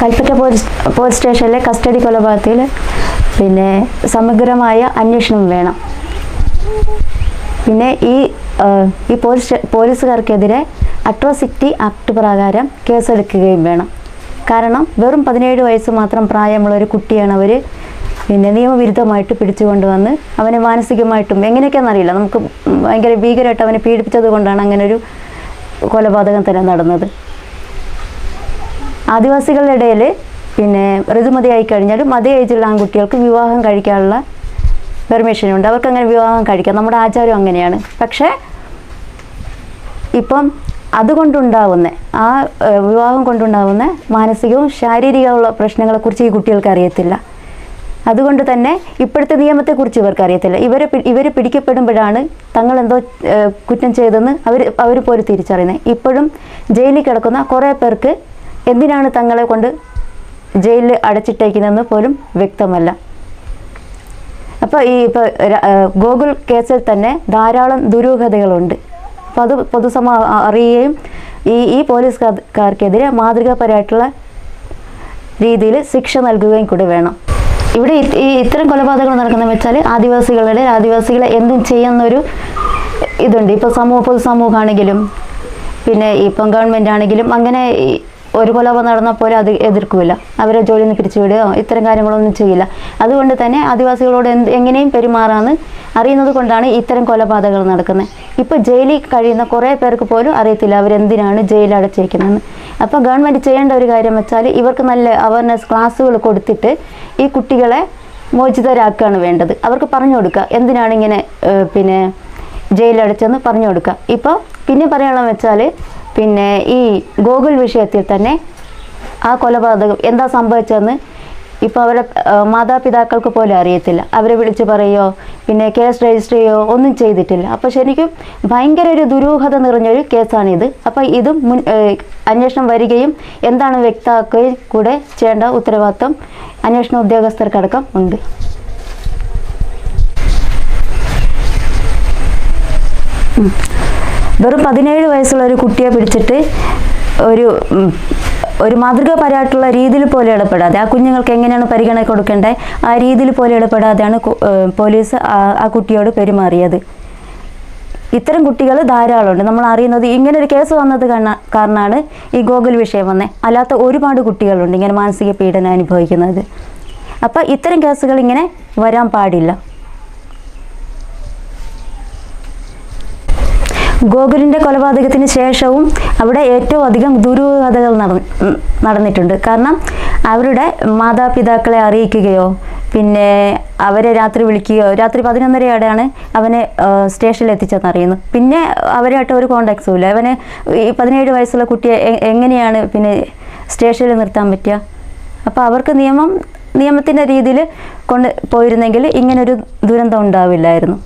Kalpetta police സ്റ്റേഷനിലെ custody കൊലപാതകത്തിൽ പിന്നെ സമഗ്രമായ അന്വേഷണം വേണം. പിന്നെ ഈ പോലീസുകാർക്കെതിരെ അട്രോസിറ്റി ആക്ട് പ്രകാരം കേസെടുക്കുകയും വേണം. കാരണം വെറും 17 വയസ്സ് മാത്രം പ്രായമുള്ള ഒരു കുട്ടിയാണ് അവർ പിന്നെ നിയമവിരുദ്ധമായിട്ട് പിടിച്ചുകൊണ്ടുവന്ന് അവനെ മാനസികമായിട്ടും എങ്ങനെയൊക്കെയാണെന്നറിയില്ല, നമുക്ക് ഭയങ്കര ഭീകരമായിട്ട് അവനെ പീഡിപ്പിച്ചത് കൊണ്ടാണ് അങ്ങനെ ഒരു കൊലപാതകം തന്നെ നടന്നത്. ആദിവാസികളുടെ ഇടയിൽ പിന്നെ ഋതുമതിയായി കഴിഞ്ഞാലും അതേ ഏജുള്ള ആൺകുട്ടികൾക്ക് വിവാഹം കഴിക്കാനുള്ള പെർമിഷനുണ്ട്. അവർക്ക് അങ്ങനെ വിവാഹം കഴിക്കാം, നമ്മുടെ ആചാരം അങ്ങനെയാണ്. പക്ഷേ ഇപ്പം അതുകൊണ്ടുണ്ടാവുന്ന വിവാഹം കൊണ്ടുണ്ടാവുന്ന മാനസികവും ശാരീരികവുമുള്ള പ്രശ്നങ്ങളെക്കുറിച്ച് ഈ കുട്ടികൾക്ക് അറിയത്തില്ല. അതുകൊണ്ട് തന്നെ ഇപ്പോഴത്തെ നിയമത്തെക്കുറിച്ച് ഇവർക്ക് അറിയത്തില്ല. ഇവർ പിടിക്കപ്പെടുമ്പോഴാണ് തങ്ങളെന്തോ കുറ്റം ചെയ്തെന്ന് അവർ പോലും തിരിച്ചറിയുന്നത്. ഇപ്പോഴും ജയിലിൽ കിടക്കുന്ന കുറേ പേർക്ക് എന്തിനാണ് തങ്ങളെ കൊണ്ട് ജയിലിൽ അടച്ചിട്ടേക്കുന്നതെന്ന് പോലും വ്യക്തമല്ല. അപ്പോൾ ഗോകുൽ കേസിൽ തന്നെ ധാരാളം ദുരൂഹതകളുണ്ട്. അപ്പോൾ അത് പൊതുസമൂഹം അറിയുകയും ഈ പോലീസുകാർക്കെതിരെ മാതൃകാപരമായിട്ടുള്ള രീതിയിൽ ശിക്ഷ നൽകുകയും കൂടി വേണം. ഇവിടെ ഇത്തരം കൊലപാതകങ്ങൾ നടക്കുന്നതെന്ന് വെച്ചാൽ ആദിവാസികളെ എന്തും ചെയ്യുന്നൊരു ഇതുണ്ട്. ഇപ്പോൾ പൊതുസമൂഹമാണെങ്കിലും പിന്നെ ഇപ്പം ഗവൺമെൻറ് ആണെങ്കിലും അങ്ങനെ ഒരു കൊലപാതകം നടന്നാൽ പോലും അത് എതിർക്കില്ല. അവരെ ജോലിയിൽ നിന്ന് പിരിച്ചുവിടുകയോ ഇത്തരം കാര്യങ്ങളൊന്നും ചെയ്യില്ല. അതുകൊണ്ട് തന്നെ ആദിവാസികളോട് എങ്ങനെയും പെരുമാറാമെന്ന് അറിയുന്നത് കൊണ്ടാണ് ഇത്തരം കൊലപാതകങ്ങൾ നടക്കുന്നത്. ഇപ്പോൾ ജയിലിൽ കഴിയുന്ന കുറേ പേർക്ക് പോലും അറിയത്തില്ല അവരെന്തിനാണ് ജയിലിൽ അടച്ചിരിക്കുന്നതെന്ന്. അപ്പോൾ ഗവൺമെൻറ് ചെയ്യേണ്ട ഒരു കാര്യം വെച്ചാൽ ഇവർക്ക് നല്ല അവയർനെസ് ക്ലാസ്സുകൾ കൊടുത്തിട്ട് ഈ കുട്ടികളെ മോചിതരാക്കുകയാണ് വേണ്ടത്. അവർക്ക് പറഞ്ഞു കൊടുക്കുക എന്തിനാണ് ഇങ്ങനെ പിന്നെ ജയിലടച്ചെന്ന് പറഞ്ഞു കൊടുക്കുക. ഇപ്പോൾ പിന്നെ പറയാനുള്ളത് വെച്ചാൽ പിന്നെ ഈ ഗോകുൽ വിഷയത്തിൽ തന്നെ ആ കൊലപാതകം എന്താ സംഭവിച്ചതെന്ന് ഇപ്പോൾ അവരുടെ മാതാപിതാക്കൾക്ക് പോലും അറിയത്തില്ല. അവരെ വിളിച്ച് പറയുകയോ പിന്നെ കേസ് രജിസ്റ്റർ ചെയ്യുകയോ ഒന്നും ചെയ്തിട്ടില്ല. അപ്പോൾ ശരിക്കും ഭയങ്കര ഒരു ദുരൂഹത നിറഞ്ഞൊരു കേസാണിത്. അപ്പോൾ ഇതും അന്വേഷണം വരികയും എന്താണ് വ്യക്തമാക്കുകയും കൂടെ ചെയ്യേണ്ട ഉത്തരവാദിത്വം അന്വേഷണ ഉദ്യോഗസ്ഥർക്കടക്കം ഉണ്ട്. വെറും 17 വയസ്സുള്ള ഒരു കുട്ടിയെ പിടിച്ചിട്ട് ഒരു മാതൃകാപരമായിട്ടുള്ള രീതിയിൽ പോലെ ഇടപെടാതെ ആ കുഞ്ഞുങ്ങൾക്ക് എങ്ങനെയാണ് പരിഗണന കൊടുക്കേണ്ടത് ആ രീതിയിൽ പോലെ ഇടപെടാതെയാണ് പോലീസ് ആ കുട്ടിയോട് പെരുമാറിയത്. ഇത്തരം കുട്ടികൾ ധാരാളമുണ്ട്. നമ്മൾ അറിയുന്നത് ഇങ്ങനെ ഒരു കേസ് വന്നത് കാരണമാണ് ഈ ഗോകുൽ വിഷയം വന്നത്. അല്ലാത്ത ഒരുപാട് കുട്ടികളുണ്ട് ഇങ്ങനെ മാനസിക പീഡനം അനുഭവിക്കുന്നത്. അപ്പോൾ ഇത്തരം കേസുകൾ ഇങ്ങനെ വരാൻ പാടില്ല. ഗോകുലിൻ്റെ കൊലപാതകത്തിന് ശേഷവും അവിടെ ഏറ്റവും അധികം ദുരൂഹതകൾ നടന്നിട്ടുണ്ട്. കാരണം അവരുടെ മാതാപിതാക്കളെ അറിയിക്കുകയോ പിന്നെ അവരെ രാത്രി വിളിക്കുകയോ, രാത്രി 11:30 അവനെ സ്റ്റേഷനിൽ എത്തിച്ചെന്നറിയുന്നു. പിന്നെ അവരായിട്ട് ഒരു കോണ്ടാക്ട്സും ഇല്ല. അവന് ഈ 17 വയസ്സുള്ള കുട്ടിയെ എങ്ങനെയാണ് പിന്നെ സ്റ്റേഷനിൽ നിർത്താൻ പറ്റുക? അപ്പോൾ അവർക്ക് നിയമത്തിൻ്റെ രീതിയിൽ കൊണ്ട് പോയിരുന്നെങ്കിൽ ഇങ്ങനൊരു ദുരന്തം ഉണ്ടാവില്ലായിരുന്നു.